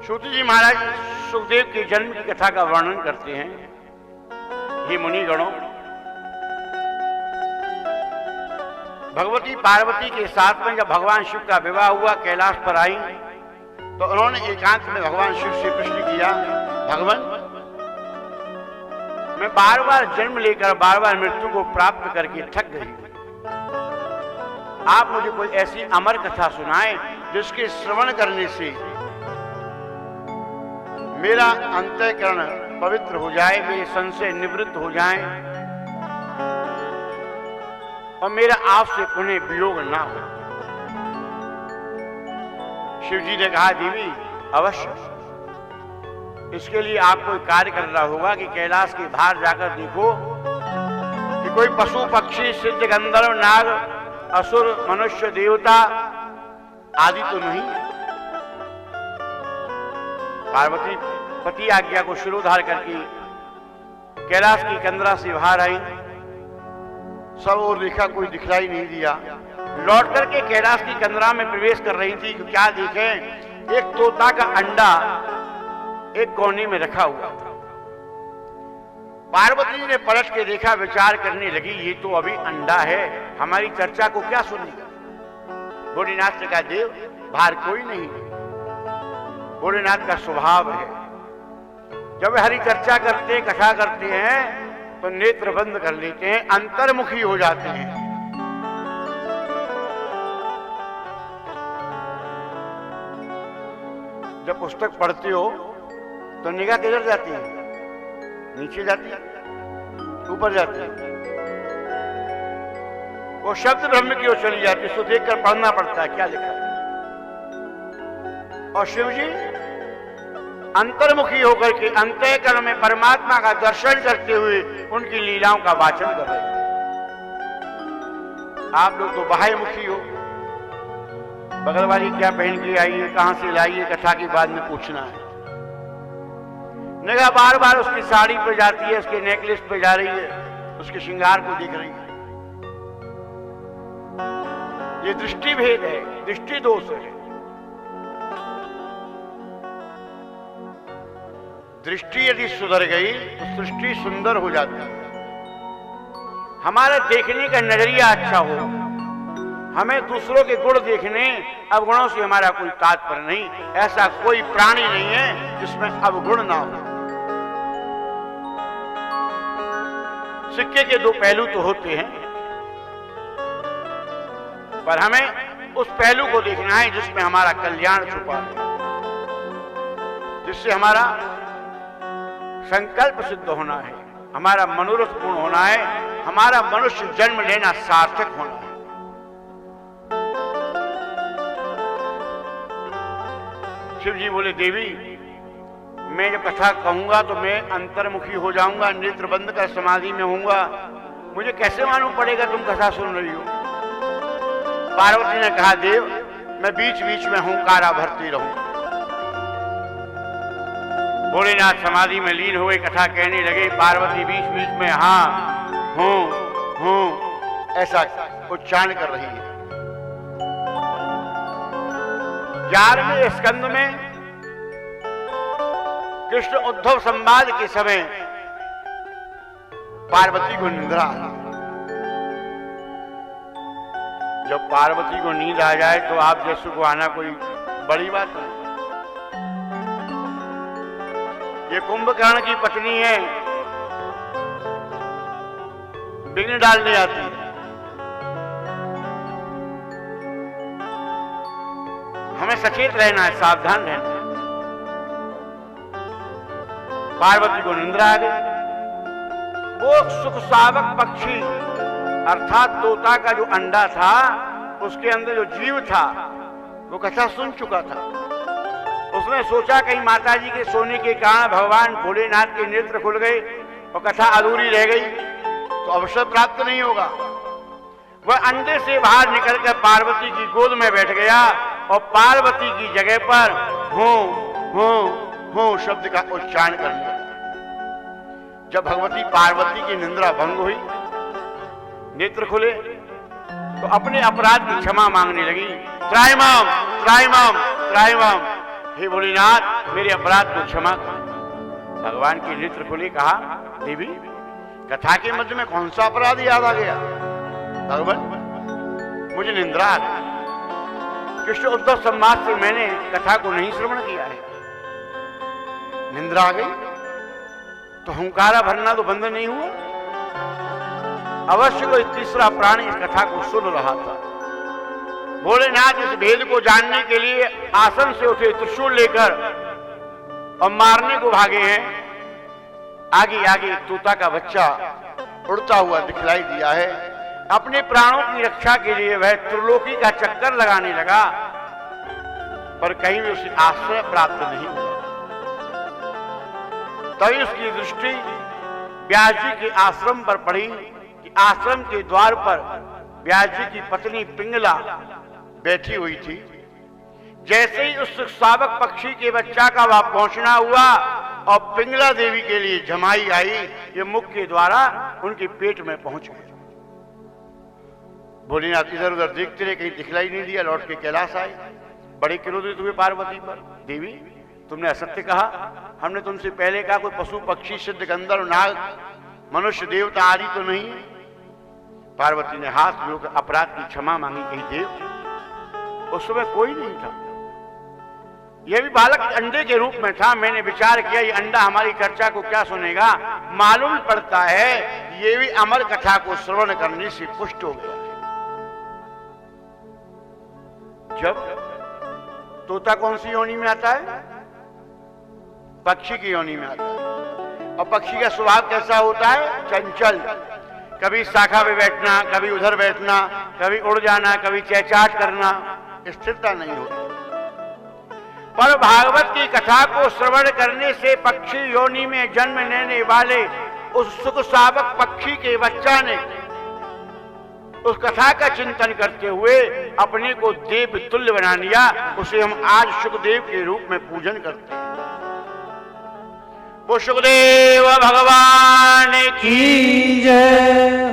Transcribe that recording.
सूत जी महाराज सुखदेव के जन्म की कथा का वर्णन करते हैं। हे मुनिगणों, भगवती पार्वती के साथ में जब भगवान शिव का विवाह हुआ, कैलाश पर आई तो उन्होंने एकांत में भगवान शिव से प्रश्न किया, भगवान मैं बार बार जन्म लेकर बार बार मृत्यु को प्राप्त करके थक गई, आप मुझे कोई ऐसी अमर कथा सुनाएं जिसके श्रवण करने से मेरा अंतःकरण पवित्र हो जाए, मेरे संशय निवृत्त हो जाए और मेरा आपसे पुनः वियोग ना हो। शिव जी ने कहा, देवी अवश्य, इसके लिए आपको एक कार्य करना होगा कि कैलाश के बाहर जाकर देखो कि कोई पशु पक्षी सिद्ध गंधर्व नाग असुर मनुष्य देवता आदि तो नहीं है। पार्वती पति आज्ञा को शिरोधार करके कैलाश की कंदरा से बाहर आई, सब और देखा, कोई दिखलाई नहीं दिया। लौट करके कैलाश की कंदरा में प्रवेश कर रही थी, क्या देखें, एक तोता का अंडा एक कोने में रखा हुआ था। पार्वती ने पलट के देखा, विचार करने लगी, ये तो अभी अंडा है, हमारी चर्चा को क्या सुनेगा। भोलेनाथ ने कहा, देव बाहर कोई नहीं है। भोलेनाथ का स्वभाव है, जब हरी चर्चा करते कथा करते हैं तो नेत्र बंद कर लेते हैं, अंतर्मुखी हो जाते हैं। जब पुस्तक पढ़ते हो तो निगाह किधर जाती है? नीचे जाती है, ऊपर जाती है, वो शब्द ब्रह्म की ओर चली जाती है, उसको देखकर पढ़ना पड़ता है क्या लिखा है। और शिव जी अंतर्मुखी होकर के अंतःकरण में परमात्मा का दर्शन करते हुए उनकी लीलाओं का वाचन कर रहे हैं। आप लोग तो बाह्यमुखी हो, बगल वाली क्या पहन के आई है, कहां से लाई है, कथा के बाद में पूछना है। निगाह बार बार उसकी साड़ी पे जाती है, उसके नेकलेस पे जा रही है, उसके श्रृंगार को देख रही है। ये दृष्टि भेद है, दृष्टि दोष है। दृष्टि यदि सुधर गई तो सृष्टि सुंदर हो जाती है। हमारा देखने का नजरिया अच्छा हो, हमें दूसरों के गुण देखने, अवगुणों से हमारा कोई तात्पर्य नहीं। ऐसा कोई प्राणी नहीं है जिसमें अवगुण ना हो। सिक्के के दो पहलू तो होते हैं, पर हमें उस पहलू को देखना है जिसमें हमारा कल्याण छुपा है, जिससे हमारा संकल्प सिद्ध होना है, हमारा मनोरथ पूर्ण होना है, हमारा मनुष्य जन्म लेना सार्थक होना है। शिव जी बोले, देवी मैं जब कथा कहूंगा तो मैं अंतर्मुखी हो जाऊंगा, नेत्र बंद कर समाधि में होऊंगा, मुझे कैसे मालूम पड़ेगा तुम कथा सुन रही हो। पार्वती ने कहा, देव मैं बीच बीच में हुंकारा भरती रहूं। भोलेनाथ समाधि में लीन हुए, कथा कहने लगे। पार्वती बीच बीच में हाँ हूं ऐसा उच्चारण कर रही है। 11वें स्कंद में कृष्ण उद्धव संवाद के समय पार्वती को निद्रा आई। जब पार्वती को नींद आ जाए तो आप जैसे को आना कोई बड़ी बात नहीं। ये कुंभकर्ण की पत्नी है, विघ्न डालने आती है। हमें सचेत रहना है, सावधान रहना है। पार्वती को निंद्रा आ गई। वो सुख सावक पक्षी अर्थात तोता का जो अंडा था, उसके अंदर जो जीव था, वो कथा सुन चुका था। उसने सोचा कहीं माताजी के सोने के कारण भगवान भोलेनाथ के नेत्र खुल गए और कथा अधूरी रह गई तो अवसर प्राप्त नहीं होगा। वह अंडे से बाहर निकलकर पार्वती की गोद में बैठ गया और पार्वती की जगह पर हो शब्द का उच्चारण कर लिया। जब भगवती पार्वती की निंद्रा भंग हुई, नेत्र खुले तो अपने अपराध की क्षमा मांगने लगी। त्राहिमाम त्राहिमाम त्राहिमाम, हे भोलेनाथ, मेरे अपराध को क्षमा कर। भगवान की नेत्र खोली, कहा, देवी, कथा के मध्य में कौन सा अपराध याद आ गया? भगवान, मुझे निंद्रा आ गई। कृष्ण उद्धव संवाद से मैंने कथा को नहीं श्रवण किया है। निंद्रा आ गई तो हुंकारा भरना तो बंद नहीं हुआ। अवश्य कोई तीसरा प्राणी इस कथा को सुन रहा था। भोलेनाथ इस भेद को जानने के लिए आसन से उठे, त्रिशूल लेकर और मारने को भागे हैं। आगे आगे एक तोता का बच्चा उड़ता हुआ दिखलाई दिया है। अपने प्राणों की रक्षा के लिए वह त्रिलोकी का चक्कर लगाने लगा, पर कहीं भी उसे आश्रय प्राप्त नहीं हुआ। तभी उसकी दृष्टि व्यास जी के आश्रम पर पड़ी कि आश्रम के द्वार पर व्यास जी की पत्नी पिंगला बैठी हुई थी। जैसे ही उस शावक पक्षी के बच्चा का वहां पहुंचना हुआ और पिंगला देवी के लिए जमाई आई, ये मुख के द्वारा उनके पेट में पहुंच गए। भोलेनाथ इधर उधर देखते रहे, कहीं दिखलाई नहीं दिया। लौट के कैलाश आए। बड़े क्रोधित हुए पार्वती पर। देवी, तुमने असत्य कहा। हमने तुमसे पहले कहा कोई पशु पक्षी सिद्ध गंधर्व नाग मनुष्य देवता आदि तो नहीं है। पार्वती ने हाथ जोड़कर अपराध की क्षमा मांगी। कही, देव, उस समय कोई नहीं था। यह भी बालक अंडे के रूप में था। मैंने विचार किया ये अंडा हमारी चर्चा को क्या सुनेगा। मालूम पड़ता है ये भी अमर कथा को श्रवण करने से पुष्ट हो गया। जब तोता कौन सी योनि में आता है? पक्षी की योनि में आता है। और पक्षी का स्वभाव कैसा होता है? चंचल। कभी शाखा पे बैठना, कभी उधर बैठना, कभी उड़ जाना, कभी चहचाट करना, स्थिरता नहीं होती। पर भागवत की कथा को श्रवण करने से पक्षी योनि में जन्म लेने वाले उस सुख शावक पक्षी के बच्चा ने उस कथा का चिंतन करते हुए अपने को देव तुल्य बना लिया। उसे हम आज सुखदेव के रूप में पूजन करते हैं। वो सुखदेव भगवान की जय।